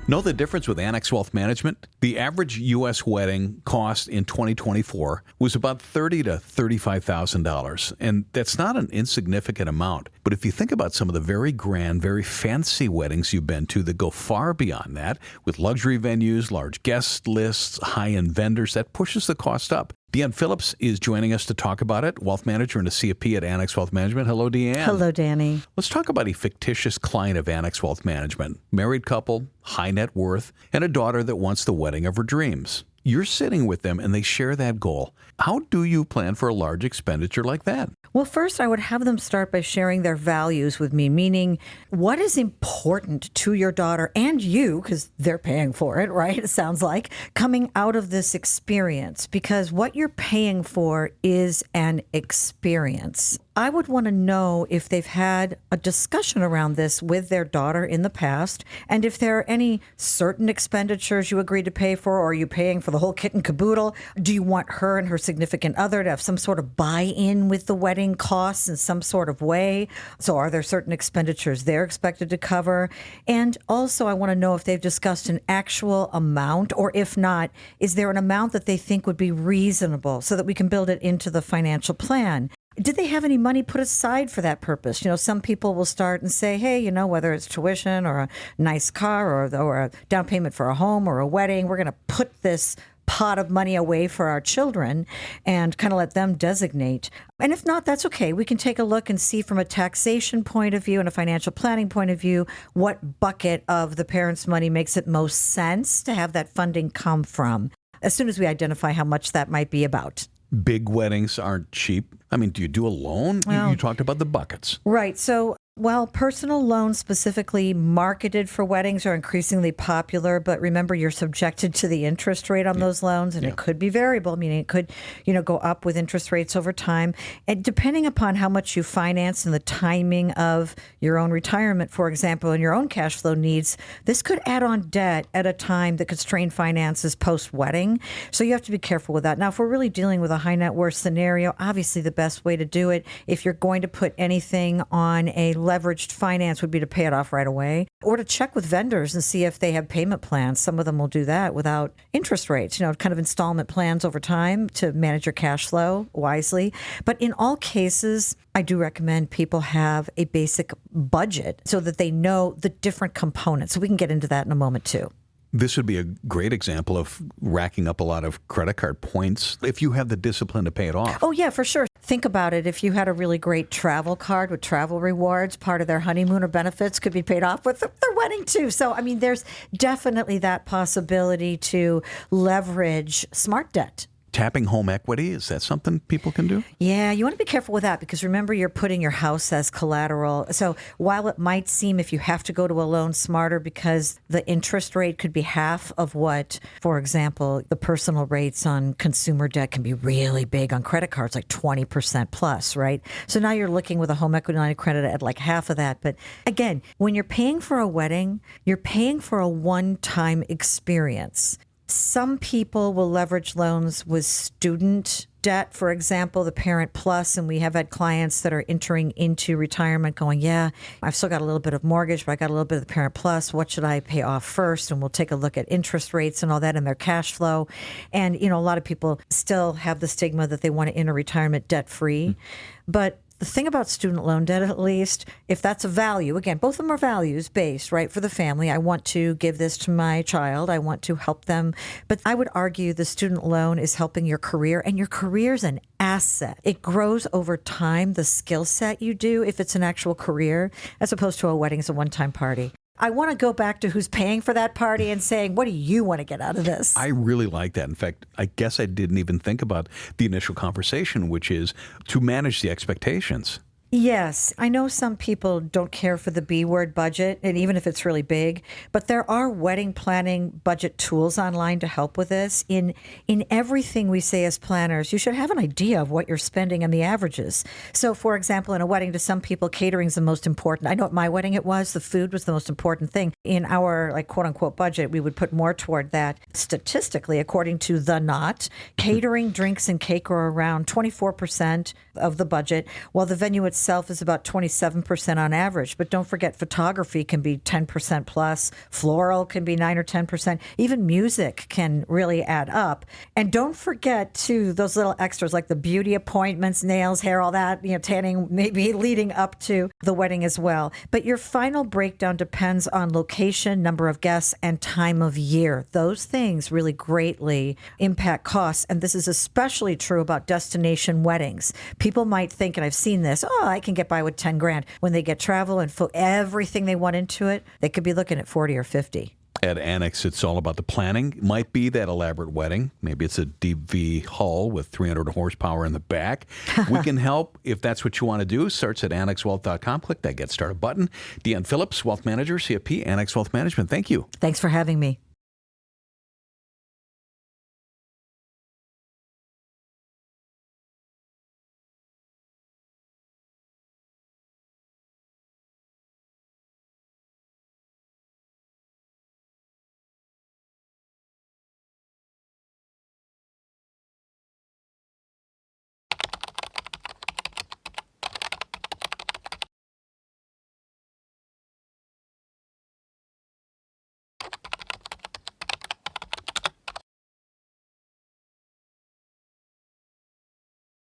Know the difference with Annex Wealth Management? The average U.S. wedding cost in 2024 was about $30,000 to $35,000, and that's not an insignificant amount. But if you think about some of the very grand, very fancy weddings you've been to that go far beyond that, with luxury venues, large guest lists, high-end vendors, that pushes the cost up. Deanne Phillips is joining us to talk about it, wealth manager and a CFP at Annex Wealth Management. Hello, Deanne. Hello, Danny. Let's talk about a fictitious client of Annex Wealth Management. Married couple, high net worth, and a daughter that wants the wedding of her dreams. You're sitting with them and they share that goal. How do you plan for a large expenditure like that? Well, first, I would have them start by sharing their values with me, meaning what is important to your daughter and you, because they're paying for it, right? It sounds like, coming out of this experience, because what you're paying for is an experience. I would want to know if they've had a discussion around this with their daughter in the past, and if there are any certain expenditures you agreed to pay for, or are you paying for the whole kit and caboodle? Do you want her and her significant other to have some sort of buy-in with the wedding costs in some sort of way? So are there certain expenditures they're expected to cover? And also I want to know if they've discussed an actual amount, or if not, is there an amount that they think would be reasonable so that we can build it into the financial plan? Did they have any money put aside for that purpose? You know, some people will start and say, hey, you know, whether it's tuition or a nice car or a down payment for a home or a wedding, we're going to put this pot of money away for our children and kind of let them designate. And if not, that's okay. We can take a look and see from a taxation point of view and a financial planning point of view what bucket of the parents' money makes it most sense to have that funding come from, as soon as we identify how much that might be about. Big weddings aren't cheap. I mean, do you do a loan? Well, you talked about the buckets. Right. So while personal loans specifically marketed for weddings are increasingly popular, but remember you're subjected to the interest rate on those loans, and it could be variable, meaning it could, go up with interest rates over time. And depending upon how much you finance and the timing of your own retirement, for example, and your own cash flow needs, this could add on debt at a time that could strain finances post-wedding. So you have to be careful with that. Now, if we're really dealing with a high net worth scenario, obviously the best way to do it, if you're going to put anything on a leveraged finance, would be to pay it off right away, or to check with vendors and see if they have payment plans. Some of them will do that without interest rates, kind of installment plans over time to manage your cash flow wisely. But in all cases, I do recommend people have a basic budget so that they know the different components. So we can get into that in a moment too. This would be a great example of racking up a lot of credit card points if you have the discipline to pay it off. Oh, yeah, for sure. Think about it. If you had a really great travel card with travel rewards, part of their honeymoon or benefits could be paid off with their wedding too. So, there's definitely that possibility to leverage smart debt. Tapping home equity, is that something people can do? Yeah, you want to be careful with that because remember, you're putting your house as collateral. So while it might seem, if you have to go to a loan, smarter because the interest rate could be half of what, for example, the personal rates on consumer debt can be really big on credit cards, like 20% plus, right? So now you're looking with a home equity line of credit at like half of that. But again, when you're paying for a wedding, you're paying for a one-time experience. Some people will leverage loans with student debt, for example, the Parent Plus, and we have had clients that are entering into retirement going, yeah, I've still got a little bit of mortgage, but I got a little bit of the Parent Plus. What should I pay off first? And we'll take a look at interest rates and all that and their cash flow. And, a lot of people still have the stigma that they want to enter retirement debt-free. But the thing about student loan debt, at least, if that's a value, again, both of them are values-based, right, for the family. I want to give this to my child. I want to help them. But I would argue the student loan is helping your career, and your career is an asset. It grows over time, the skill set you do, if it's an actual career, as opposed to a wedding as a one-time party. I want to go back to who's paying for that party and saying, what do you want to get out of this? I really like that. In fact, I guess I didn't even think about the initial conversation, which is to manage the expectations. Yes, I know some people don't care for the B word budget, and even if it's really big, but there are wedding planning budget tools online to help with this. In everything we say as planners, you should have an idea of what you're spending and the averages. So, for example, in a wedding, to some people, catering is the most important. I know at my wedding it was. The food was the most important thing. In our, quote-unquote budget, we would put more toward that. Statistically, according to The Knot, catering, drinks, and cake are around 24% of the budget, while the venue itself itself is about 27% on average, but don't forget photography can be 10% plus, floral can be 9 or 10%, even music can really add up. And don't forget too those little extras like the beauty appointments, nails, hair, all that, tanning maybe leading up to the wedding as well. But your final breakdown depends on location, number of guests, and time of year. Those things really greatly impact costs. And this is especially true about destination weddings. People might think, and I've seen this, I can get by with 10 grand. When they get travel and everything they want into it, they could be looking at 40 or 50. At Annex, it's all about the planning. Might be that elaborate wedding. Maybe it's a deep V hull with 300 horsepower in the back. We can help if that's what you want to do. Starts at annexwealth.com. Click that Get Started button. Deanne Phillips, Wealth Manager, CFP, Annex Wealth Management. Thank you. Thanks for having me.